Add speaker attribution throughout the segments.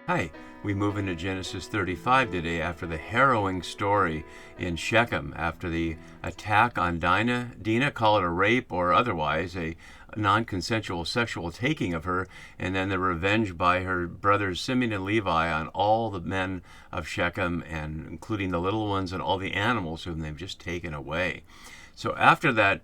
Speaker 1: Hi, we move into Genesis 35 today after the harrowing story in Shechem, after the attack on Dinah, call it a rape or otherwise, a non-consensual sexual taking of her, and then the revenge by her brothers Simeon and Levi on all the men of Shechem, and including the little ones and all the animals whom they've just taken away. So after that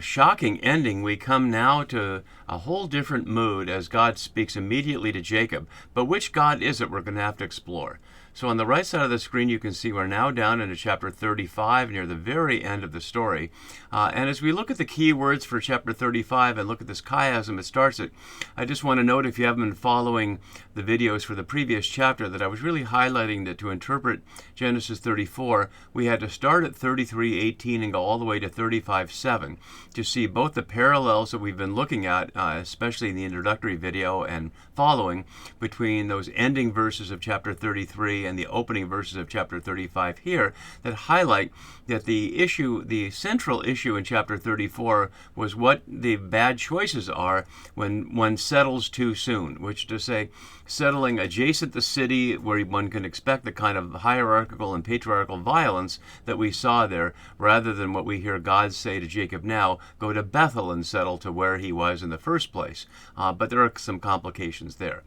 Speaker 1: shocking ending, we come now to a whole different mood as God speaks immediately to Jacob. But which God is it we're going to have to explore? So on the right side of the screen, you can see we're now down into chapter 35, near the very end of the story. And as we look at the key words for chapter 35 and look at this chiasm it starts it, I just want to note, if you haven't been following the videos for the previous chapter, that I was really highlighting that to interpret Genesis 34, we had to start at 33:18 and go all the way to 35:7 to see both the parallels that we've been looking at, especially in the introductory video and following, between those ending verses of chapter 33 and the opening verses of chapter 35 here, that highlight that the central issue in chapter 34 was what the bad choices are when one settles too soon, which to say, settling adjacent the city where one can expect the kind of hierarchical and patriarchal violence that we saw there, rather than what we hear God say to Jacob now, go to Bethel and settle to where he was in the first place. But there are some complications there.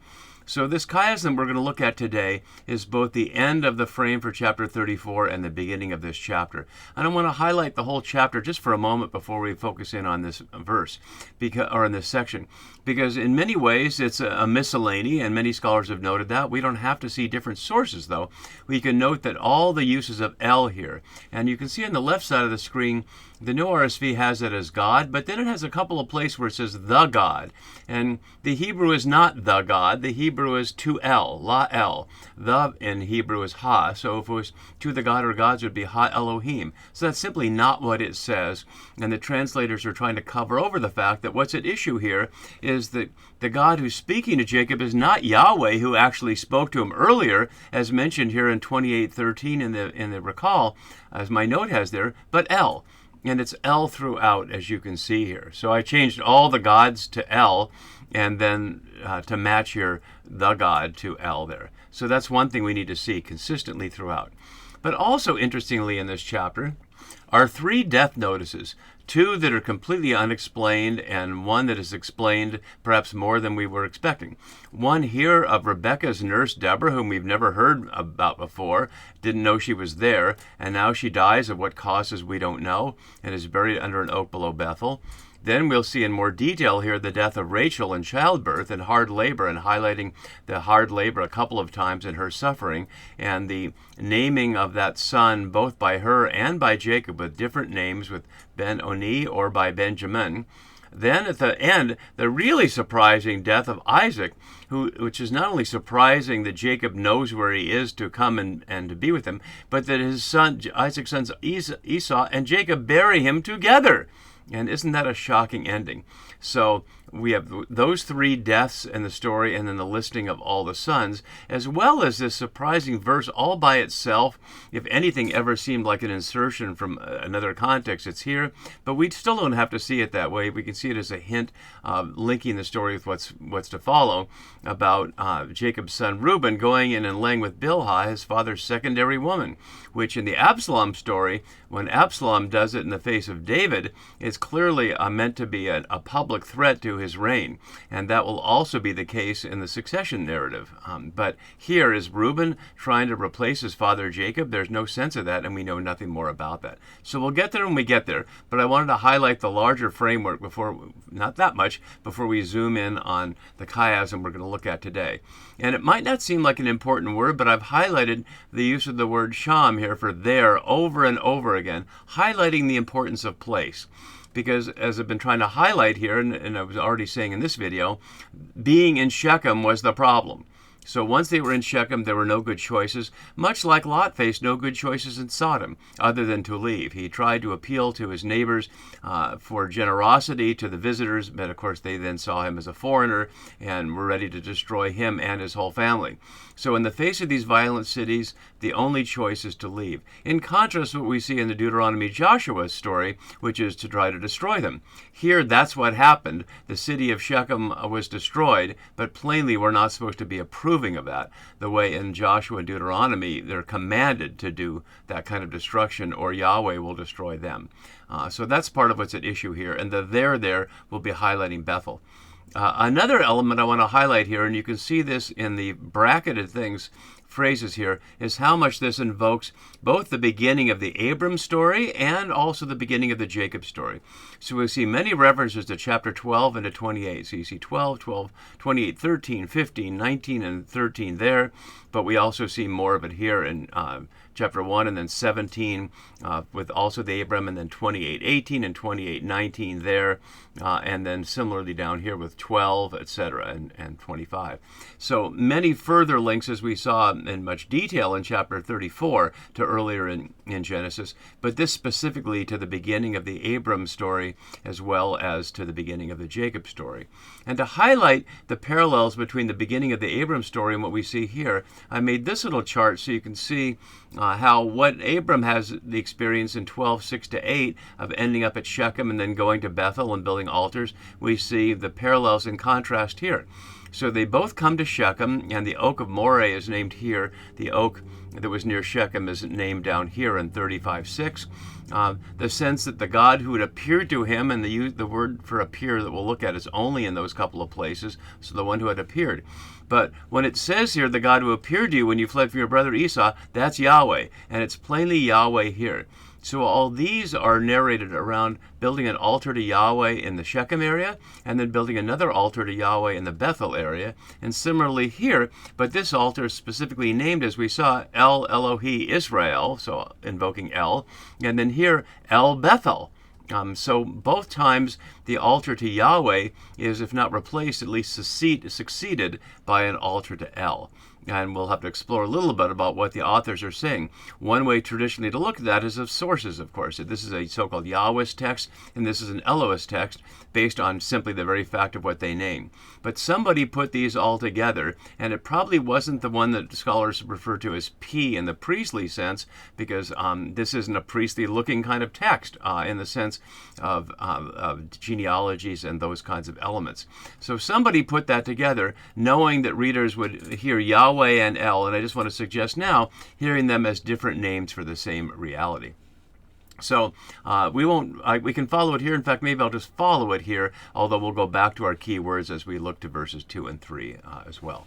Speaker 1: So this chiasm we're going to look at today is both the end of the frame for chapter 34 and the beginning of this chapter. And I want to highlight the whole chapter just for a moment before we focus in on this verse, or in this section, because in many ways it's a miscellany, and many scholars have noted that. We don't have to see different sources, though. We can note that all the uses of El here, and you can see on the left side of the screen, the New RSV has it as God, but then it has a couple of places where it says the God. And the Hebrew is not the God. The Hebrew is to El, la El. The in Hebrew is ha. So if it was to the God or gods, it would be ha Elohim. So that's simply not what it says. And the translators are trying to cover over the fact that what's at issue here is that the God who's speaking to Jacob is not Yahweh, who actually spoke to him earlier, as mentioned here in 28:13 in the recall, as my note has there, but El. And it's El throughout, as you can see here. So I changed all the gods to El, and then to match here the God to El there. So that's one thing we need to see consistently throughout. But also interestingly in this chapter are three death notices. Two that are completely unexplained, and one that is explained perhaps more than we were expecting. One here of Rebekah's nurse, Deborah, whom we've never heard about before, didn't know she was there, and now she dies of what causes we don't know, and is buried under an oak below Bethel. Then we'll see in more detail here the death of Rachel in childbirth and hard labor, and highlighting the hard labor a couple of times in her suffering, and the naming of that son both by her and by Jacob with different names, with Ben-Oni or by Benjamin. Then at the end, the really surprising death of Isaac, which is not only surprising that Jacob knows where he is to come and to be with him, but that his son, Isaac's sons Esau and Jacob bury him together. And isn't that a shocking ending? So we have those three deaths in the story, and then the listing of all the sons, as well as this surprising verse all by itself. If anything ever seemed like an insertion from another context, it's here. But we still don't have to see it that way. We can see it as a hint linking the story with what's to follow about Jacob's son Reuben going in and laying with Bilhah, his father's secondary woman, which in the Absalom story, when Absalom does it in the face of David, it's clearly meant to be a public threat to his reign, and that will also be the case in the succession narrative. But here is Reuben trying to replace his father Jacob. There's no sense of that, and we know nothing more about that. So we'll get there when we get there, but I wanted to highlight the larger framework not that much, before we zoom in on the chiasm we're going to look at today. And it might not seem like an important word, but I've highlighted the use of the word sham here for there over and over again, highlighting the importance of place. Because as I've been trying to highlight here, and I was already saying in this video, being in Shechem was the problem. So once they were in Shechem, there were no good choices, much like Lot faced no good choices in Sodom, other than to leave. He tried to appeal to his neighbors for generosity to the visitors, but of course they then saw him as a foreigner and were ready to destroy him and his whole family. So in the face of these violent cities, the only choice is to leave. In contrast to what we see in the Deuteronomy Joshua story, which is to try to destroy them. Here, that's what happened. The city of Shechem was destroyed, but plainly we're not supposed to be approving approving of that. The way in Joshua and Deuteronomy, they're commanded to do that kind of destruction, or Yahweh will destroy them. So that's part of what's at issue here. And the there will be highlighting Bethel. Another element I want to highlight here, and you can see this in the bracketed phrases here, is how much this invokes both the beginning of the Abram story and also the beginning of the Jacob story. So we see many references to chapter 12 and to 28. So you see 12, 28, 13, 15, 19, and 13 there, but we also see more of it here in chapter 1 and then 17 with also the Abram, and then 28, 18 and 28, 19 there, and then similarly down here with 12, etc., and 25. So many further links, as we saw in much detail in chapter 34 to earlier in Genesis, but this specifically to the beginning of the Abram story as well as to the beginning of the Jacob story. And to highlight the parallels between the beginning of the Abram story and what we see here, I made this little chart so you can see how what Abram has the experience in 12:6-8 of ending up at Shechem and then going to Bethel and building altars, we see the parallels in contrast here. So they both come to Shechem, and the oak of Moreh is named here. The oak that was near Shechem is named down here in 35:6. The sense that the God who had appeared to him, and the word for appear that we'll look at is only in those couple of places, so the one who had appeared. But when it says here, the God who appeared to you when you fled from your brother Esau, that's Yahweh, and it's plainly Yahweh here. So all these are narrated around building an altar to Yahweh in the Shechem area, and then building another altar to Yahweh in the Bethel area. And similarly here, but this altar is specifically named, as we saw, El Elohi Israel, so invoking El, and then here, El Bethel. So both times the altar to Yahweh is, if not replaced, at least succeeded by an altar to El. And we'll have to explore a little bit about what the authors are saying. One way traditionally to look at that is of sources, of course. This is a so-called Yahwist text, and this is an Elohist text based on simply the very fact of what they name. But somebody put these all together, and it probably wasn't the one that scholars refer to as P in the priestly sense, because this isn't a priestly-looking kind of text in the sense of genealogies and those kinds of elements. So somebody put that together, knowing that readers would hear Yahweh and El, and I just want to suggest now hearing them as different names for the same reality. So we can follow it here. In fact, maybe I'll just follow it here, although we'll go back to our key words as we look to verses 2 and 3 as well.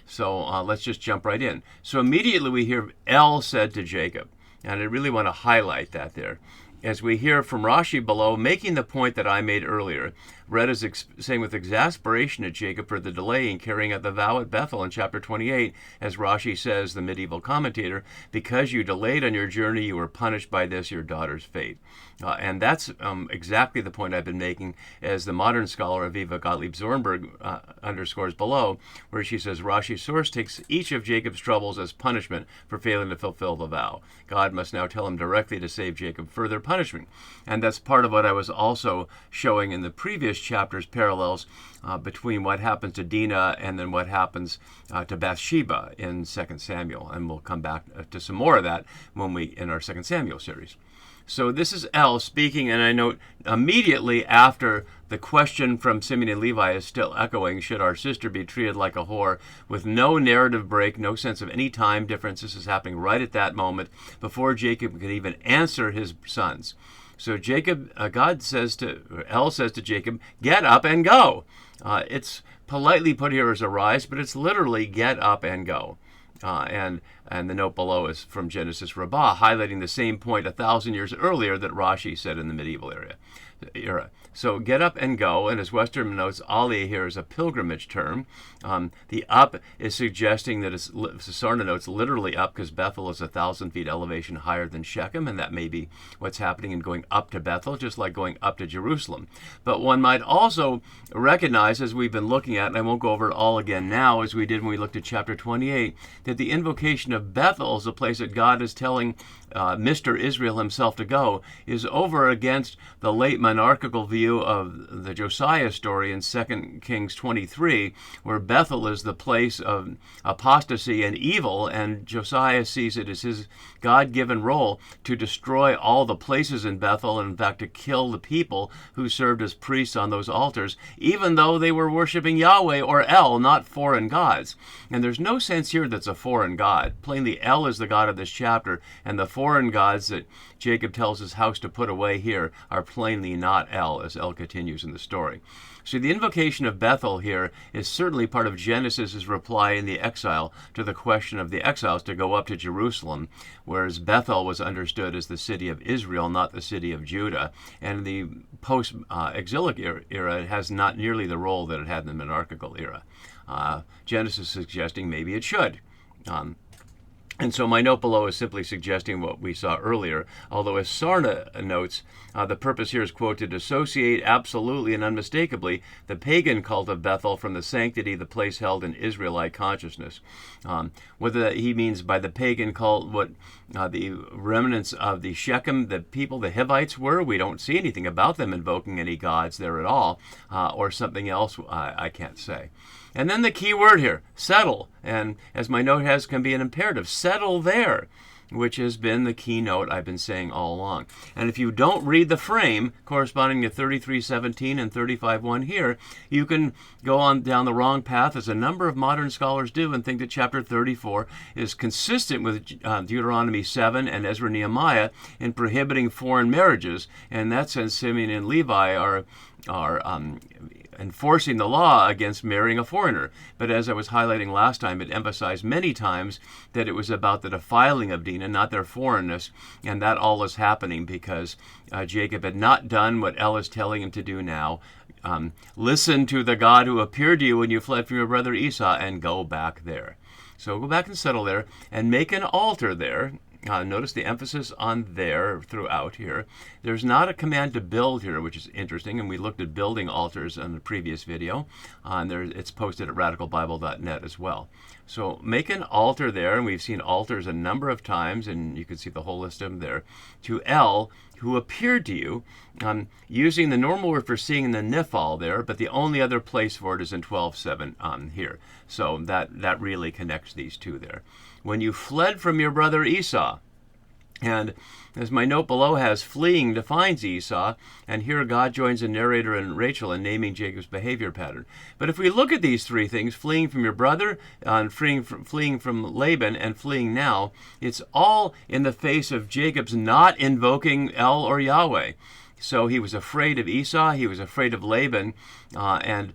Speaker 1: So let's just jump right in. So immediately we hear El said to Jacob, and I really want to highlight that there. As we hear from Rashi below, making the point that I made earlier, read as saying with exasperation at Jacob for the delay in carrying out the vow at Bethel in chapter 28, as Rashi says, the medieval commentator, because you delayed on your journey, you were punished by this, your daughter's fate. And that's exactly the point I've been making, as the modern scholar Aviva Gottlieb-Zornberg underscores below, where she says Rashi's source takes each of Jacob's troubles as punishment for failing to fulfill the vow. God must now tell him directly to save Jacob further punishment. And that's part of what I was also showing in the previous chapters, parallels between what happens to Dinah and then what happens to Bathsheba in 2 Samuel. And we'll come back to some more of that in our 2 Samuel series. So this is El speaking, and I note immediately after the question from Simeon and Levi is still echoing, should our sister be treated like a whore, with no narrative break, no sense of any time difference. This is happening right at that moment, before Jacob can even answer his sons. So El says to Jacob, get up and go. It's politely put here as arise, but it's literally get up and go. And the note below is from Genesis Rabbah, highlighting the same point 1,000 years earlier that Rashi said in the medieval era. So get up and go, and as Western notes, Ali here is a pilgrimage term. The up is suggesting that Sarna notes literally up, because Bethel is 1,000 feet elevation higher than Shechem, and that may be what's happening in going up to Bethel, just like going up to Jerusalem. But one might also recognize, as we've been looking at, and I won't go over it all again now, as we did when we looked at chapter 28, that the invocation of of Bethel as a place that God is telling Mr. Israel himself to go, is over against the late monarchical view of the Josiah story in 2 Kings 23, where Bethel is the place of apostasy and evil, and Josiah sees it as his God-given role to destroy all the places in Bethel, and in fact to kill the people who served as priests on those altars, even though they were worshiping Yahweh or El, not foreign gods. And there's no sense here that's a foreign god. Plainly, El is the God of this chapter, and the foreign gods that Jacob tells his house to put away here are plainly not El, as El continues in the story. So the invocation of Bethel here is certainly part of Genesis' reply in the exile to the question of the exiles to go up to Jerusalem, whereas Bethel was understood as the city of Israel, not the city of Judah. And the post-exilic era has not nearly the role that it had in the monarchical era. Genesis is suggesting maybe it should. And so my note below is simply suggesting what we saw earlier, although as Sarna notes, the purpose here is, quote, to dissociate absolutely and unmistakably the pagan cult of Bethel from the sanctity of the place held in Israelite consciousness. Whether he means by the pagan cult what the remnants of the Shechem, the people, the Hivites were, we don't see anything about them invoking any gods there at all, or something else, I can't say. And then the key word here, settle. And as my note has, can be an imperative, settle there, which has been the keynote I've been saying all along. And if you don't read the frame corresponding to 33:17 and 35:1 here, you can go on down the wrong path, as a number of modern scholars do, and think that chapter 34 is consistent with Deuteronomy 7 and Ezra Nehemiah in prohibiting foreign marriages. In that sense, Simeon and Levi are enforcing the law against marrying a foreigner. But as I was highlighting last time, it emphasized many times that it was about the defiling of Dinah, not their foreignness, and that all is happening because Jacob had not done what El is telling him to do now. Listen to the God who appeared to you when you fled from your brother Esau, and go back there. So go back and settle there, and make an altar there. Notice the emphasis on there throughout here. There's not a command to build here, which is interesting, and we looked at building altars in the previous video. It's posted at radicalbible.net as well. So make an altar there, and we've seen altars a number of times, and you can see the whole list of them there, to El, who appeared to you, using the normal word for seeing in the Niphal there, but the only other place for it is in 12:7 here. So that really connects these two there. When you fled from your brother Esau, and as my note below has, fleeing defines Esau, and here God joins the narrator and Rachel in naming Jacob's behavior pattern. But if we look at these three things, fleeing from your brother, fleeing from Laban, and fleeing now, it's all in the face of Jacob's not invoking El or Yahweh. So he was afraid of Esau, he was afraid of Laban, and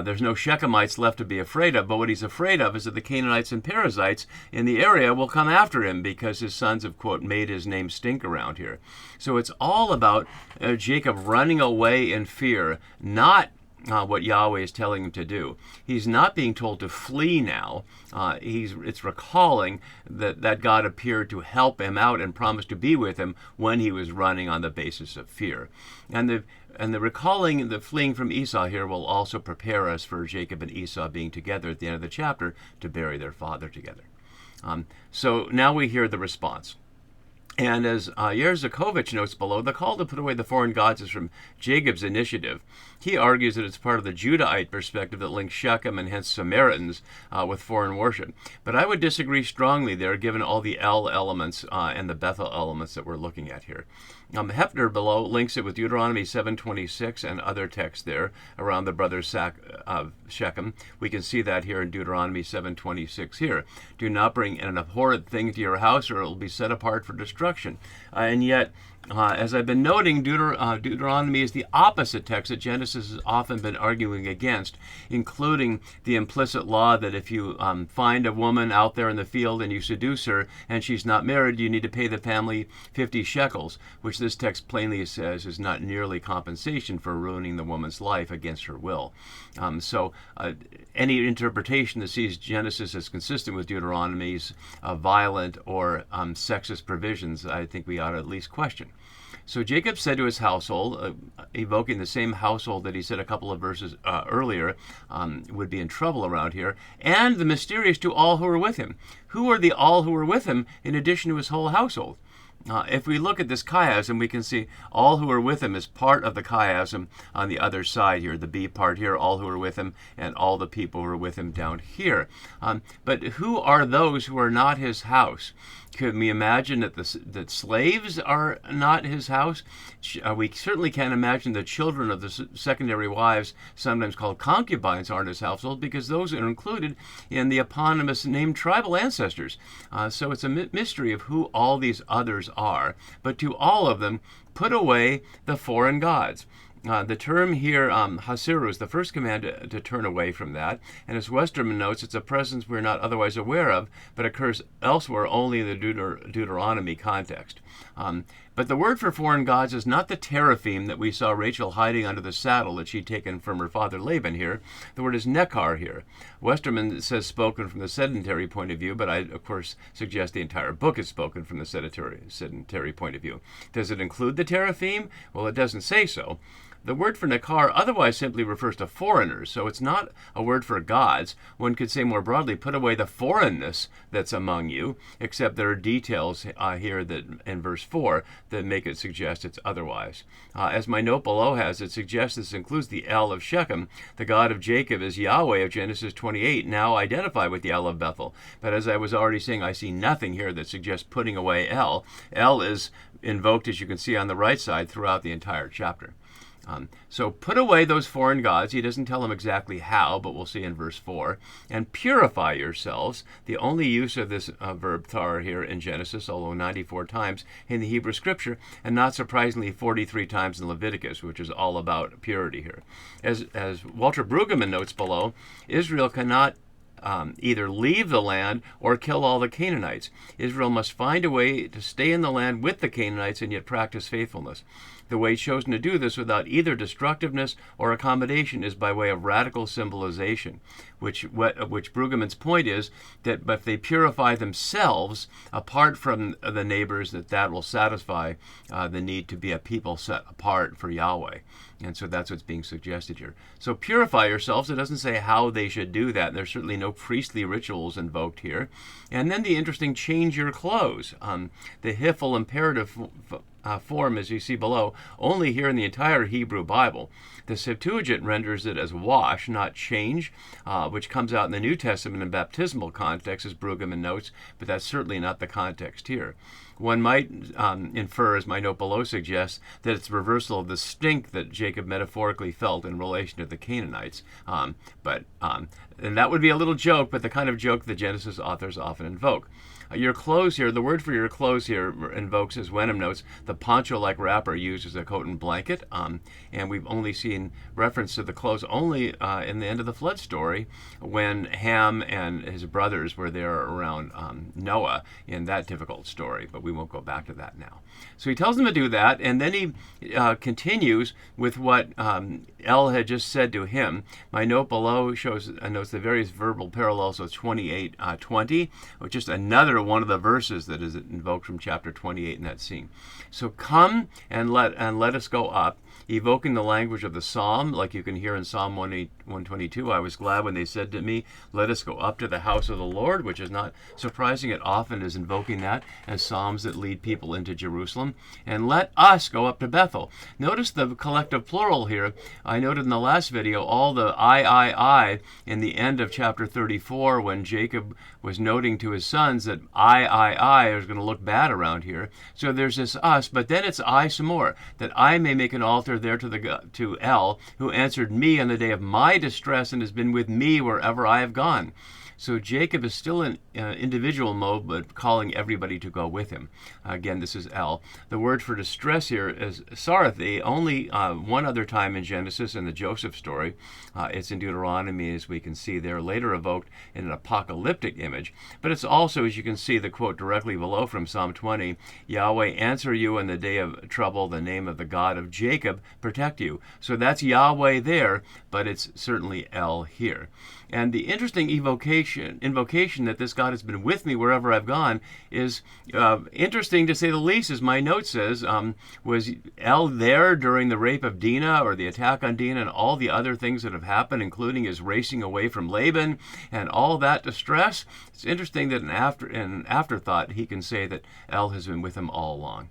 Speaker 1: there's no Shechemites left to be afraid of, but what he's afraid of is that the Canaanites and Perizzites in the area will come after him because his sons have, quote, made his name stink around here. So it's all about Jacob running away in fear, not what Yahweh is telling him to do. He's not being told to flee now. It's recalling that God appeared to help him out and promised to be with him when he was running on the basis of fear. And the recalling, the fleeing from Esau here will also prepare us for Jacob and Esau being together at the end of the chapter to bury their father together. So now we hear the response. And as Yerzakovich notes below, the call to put away the foreign gods is from Jacob's initiative. He argues that it's part of the Judahite perspective that links Shechem and hence Samaritans with foreign worship. But I would disagree strongly there, given all the El elements and the Bethel elements that we're looking at here. Hefner below links it with Deuteronomy 7:26 and other texts there around the brothers of Shechem. We can see that here in Deuteronomy 7:26 here. Do not bring an abhorrent thing to your house, or it will be set apart for destruction. And yet, as I've been noting, Deuteronomy is the opposite text that Genesis has often been arguing against, including the implicit law that if you find a woman out there in the field and you seduce her and she's not married, you need to pay the family 50 shekels, which this text plainly says is not nearly compensation for ruining the woman's life against her will. So any interpretation that sees Genesis as consistent with Deuteronomy's violent or sexist provisions, I think we ought to at least question. So Jacob said to his household, evoking the same household that he said a couple of verses earlier would be in trouble around here, and the mysterious to all who were with him. Who are the all who were with him in addition to his whole household? If we look at this chiasm, we can see all who are with him is part of the chiasm on the other side here, the B part here, all who are with him, and all the people who are with him down here. But who are those who are not his house? Can we imagine that slaves are not his house? We certainly can't imagine the children of the secondary wives, sometimes called concubines, aren't his household, because those are included in the eponymous named tribal ancestors. So it's a mystery of who all these others are. But to all of them, put away the foreign gods. The term here, hasiru, is the first command to turn away from that. And as Westerman notes, it's a presence we're not otherwise aware of, but occurs elsewhere only in the Deuteronomy context. But the word for foreign gods is not the teraphim that we saw Rachel hiding under the saddle that she'd taken from her father Laban here. The word is nekar here. Westerman says spoken from the sedentary point of view, but I, of course, suggest the entire book is spoken from the sedentary point of view. Does it include the teraphim? Well, it doesn't say so. The word for Nakar otherwise simply refers to foreigners, so it's not a word for gods. One could say more broadly, put away the foreignness that's among you, except there are details here that in verse 4 that make it suggest it's otherwise. As my note below has, it suggests this includes the El of Shechem. The God of Jacob is Yahweh of Genesis 28, now identified with the El of Bethel. But as I was already saying, I see nothing here that suggests putting away El. El is invoked, as you can see on the right side, throughout the entire chapter. So put away those foreign gods. He doesn't tell them exactly how, but we'll see in verse 4. And purify yourselves. The only use of this verb thar here in Genesis, although 94 times in the Hebrew Scripture, and not surprisingly 43 times in Leviticus, which is all about purity here. As Walter Brueggemann notes below, Israel cannot either leave the land or kill all the Canaanites. Israel must find a way to stay in the land with the Canaanites and yet practice faithfulness. The way chosen to do this without either destructiveness or accommodation is by way of radical symbolization, which Brueggemann's point is that if they purify themselves apart from the neighbors, that will satisfy the need to be a people set apart for Yahweh. And so that's what's being suggested here. So purify yourselves. It doesn't say how they should do that. There's certainly no priestly rituals invoked here. And then the interesting change your clothes. The Hiphil imperative form, as you see below, only here in the entire Hebrew Bible. The Septuagint renders it as wash, not change, which comes out in the New Testament in baptismal context, as Brueggemann notes, but that's certainly not the context here. One might infer, as my note below suggests, that it's reversal of the stink that Jacob metaphorically felt in relation to the Canaanites. And that would be a little joke, but the kind of joke the Genesis authors often invoke. Your clothes here, the word for your clothes here invokes, as Wenham notes, the poncho-like wrapper used as a coat and blanket. And we've only seen reference to the clothes only in the end of the flood story when Ham and his brothers were there around Noah in that difficult story. But we won't go back to that now. So he tells them to do that, and then he continues with what El had just said to him. My note below notes the various verbal parallels with 28:20, which is another one of the verses that is invoked from chapter 28 in that scene. So come and let us go up, evoking the language of the psalm, like you can hear in Psalm 122. I was glad when they said to me, let us go up to the house of the Lord, which is not surprising. It often is invoking that as psalms that lead people into Jerusalem. And let us go up to Bethel. Notice the collective plural here. I noted in the last video all the I in the end of chapter 34 when Jacob was noting to his sons that I is going to look bad around here. So there's this us, but then it's I some more, that I may make an altar there to El, who answered me on the day of my distress and has been with me wherever I have gone. So Jacob is still in individual mode, but calling everybody to go with him. Again, this is El. The word for distress here is Sarathi, only one other time in Genesis in the Joseph story. It's in Deuteronomy, as we can see there, later evoked in an apocalyptic image. But it's also, as you can see, the quote directly below from Psalm 20, Yahweh answer you in the day of trouble, the name of the God of Jacob protect you. So that's Yahweh there, but it's certainly El here. And the interesting evocation invocation that this God has been with me wherever I've gone is interesting to say the least. As my note says, was El there during the rape of Dinah or the attack on Dinah and all the other things that have happened, including his racing away from Laban and all that distress? It's interesting that in afterthought he can say that El has been with him all along.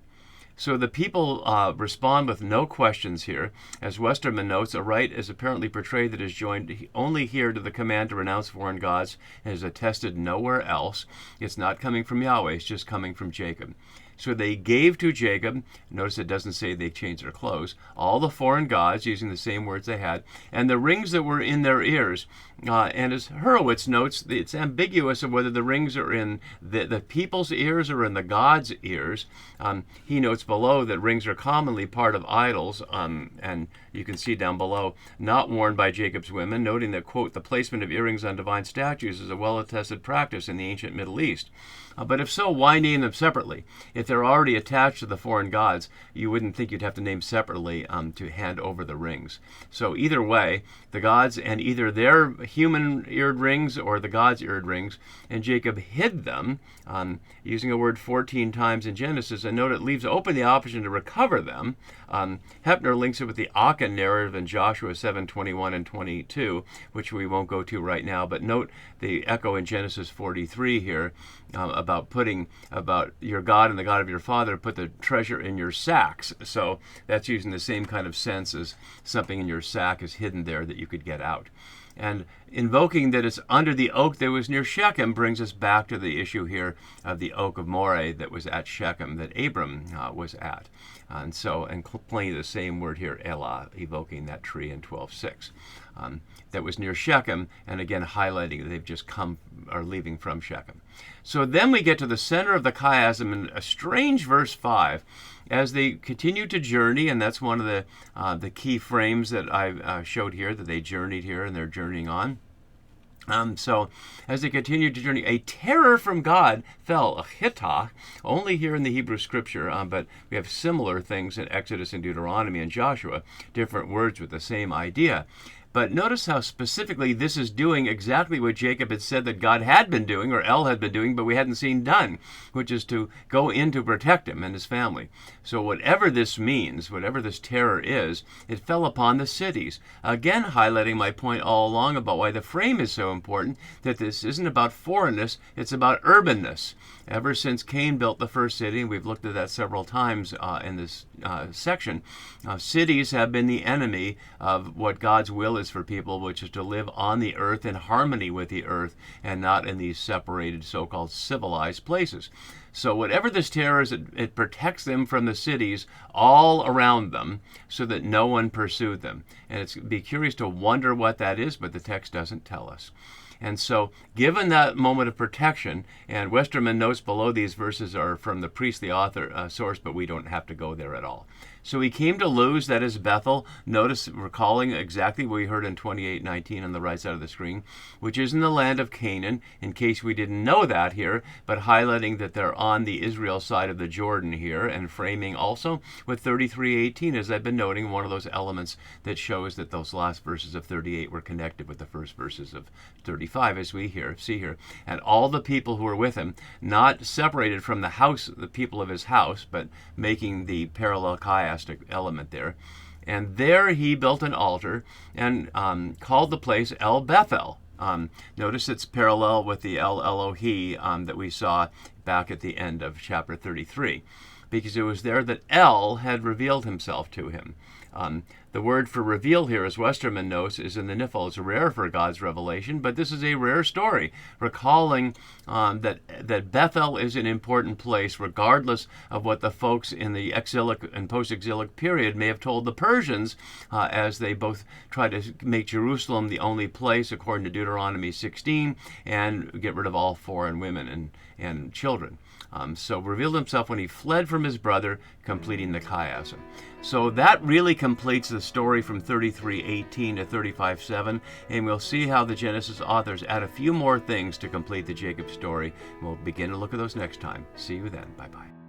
Speaker 1: So the people respond with no questions here. As Westerman notes, a rite is apparently portrayed that is joined only here to the command to renounce foreign gods and is attested nowhere else. It's not coming from Yahweh, it's just coming from Jacob. So they gave to Jacob, notice it doesn't say they changed their clothes, all the foreign gods, using the same words they had, and the rings that were in their ears. And as Hurwitz notes, it's ambiguous of whether the rings are in the people's ears or in the god's ears. He notes below that rings are commonly part of idols, and you can see down below, not worn by Jacob's women, noting that, quote, the placement of earrings on divine statues is a well-attested practice in the ancient Middle East. But if so, why name them separately? If they're already attached to the foreign gods, you wouldn't think you'd have to name separately to hand over the rings. So either way, the gods and either their human eared rings or the gods' eared rings, and Jacob hid them, using a word 14 times in Genesis, and note it leaves open the option to recover them. Hepner links it with the Achan narrative in Joshua 7:21 and 22, which we won't go to right now, but note the echo in Genesis 43 here about your God and the God of your father, put the treasure in your sacks. So that's using the same kind of sense as something in your sack is hidden there that you could get out. And invoking that it's under the oak that was near Shechem brings us back to the issue here of the oak of Moreh that was at Shechem, that Abram was at. And playing the same word here, Elah, evoking that tree in 12:6. That was near Shechem, and again highlighting that they've just are leaving from Shechem. So then we get to the center of the chiasm in a strange verse 5. As they continue to journey, and that's one of the key frames that I showed here, that they journeyed here and they're journeying on. So as they continued to journey, a terror from God fell, a chitah, only here in the Hebrew scripture, but we have similar things in Exodus and Deuteronomy and Joshua, different words with the same idea. But notice how specifically this is doing exactly what Jacob had said that God had been doing, or El had been doing, but we hadn't seen done, which is to go in to protect him and his family. So whatever this means, whatever this terror is, it fell upon the cities. Again, highlighting my point all along about why the frame is so important, that this isn't about foreignness, it's about urbanness. Ever since Cain built the first city, and we've looked at that several times in this section, cities have been the enemy of what God's will is for people, which is to live on the earth in harmony with the earth and not in these separated so-called civilized places. So whatever this terror is, it protects them from the cities all around them so that no one pursued them. And it'd be curious to wonder what that is, but the text doesn't tell us. And so, given that moment of protection, and Westerman notes below these verses are from the priestly author source, but we don't have to go there at all. So he came to Luz, that is Bethel. Notice, recalling exactly what we heard in 28:19 on the right side of the screen, which is in the land of Canaan, in case we didn't know that here, but highlighting that they're on the Israel side of the Jordan here, and framing also with 33:18, as I've been noting, one of those elements that shows that those last verses of 38 were connected with the first verses of 35, as we see here. And all the people who were with him, not separated from the house, the people of his house, but making the parallel chiastic element there. And there he built an altar and called the place El Bethel. Notice it's parallel with the El Elohi that we saw back at the end of chapter 33, because it was there that El had revealed himself to him. The word for reveal here, as Westerman knows, is in the Niphal. It's rare for God's revelation, but this is a rare story, recalling that Bethel is an important place, regardless of what the folks in the exilic and post-exilic period may have told the Persians, as they both try to make Jerusalem the only place, according to Deuteronomy 16, and get rid of all foreign women and children. So revealed himself when he fled from his brother, completing the chiasm. So that really completes the story from 33:18 to 35:7, and we'll see how the Genesis authors add a few more things to complete the Jacob story. We'll begin to look at those next time. See you then. Bye-bye.